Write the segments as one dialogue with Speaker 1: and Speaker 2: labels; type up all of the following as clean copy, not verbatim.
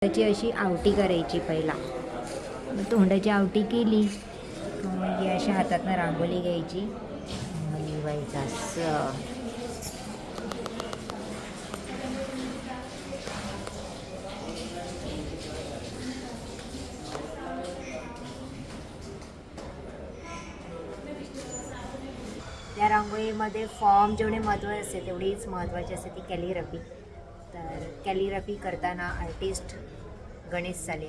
Speaker 1: त्याची अशी आवटी करायची पहिला. मग तोंडाची आवटी केली मग अशा हातातनं रांगोळी घ्यायची, मग लिवायचं असं. त्या रांगोळीमध्ये फॉर्म जेवढे महत्त्वाचे असते तेवढीच महत्त्वाची असते ती कॅलिग्राफी. तर कॅलिग्राफी करताना आर्टिस्ट गणेश साले.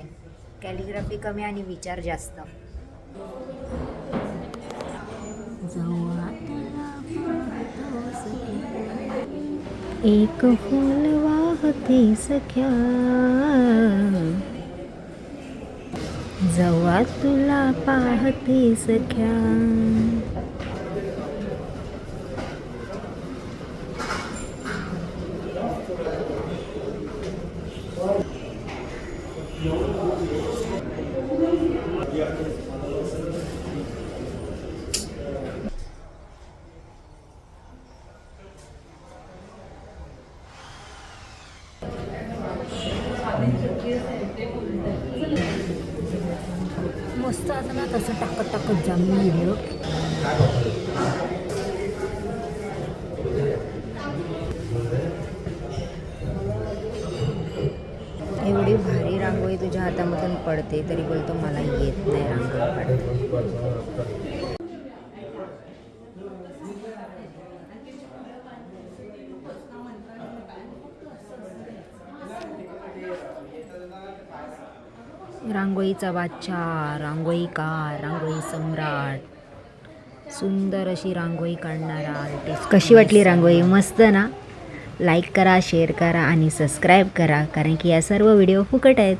Speaker 1: कॅलिग्राफी कमी आणि विचार जास्त. एक फूल वाहते सख्या, जवा तुला पाहते सख्या. मस्त आता ना तसं टाकत जामी व्हिडिओ. एवढी भारी रांगोळी तुझ्या हातामधून पडते तरी बोलतो मला येत नाही रांगोळी काढता. रांगोळीचा बादशाह, रांगोळीकार, रांगोळी सम्राट, सुंदर अशी रांगोळी काढणारा आर्टिस्ट. कशी वाटली रांगोळी? मस्त ना? लाईक करा, शेअर करा आणि सबस्क्राईब करा, कारण की या सर्व व्हिडिओ फुकट आहेत.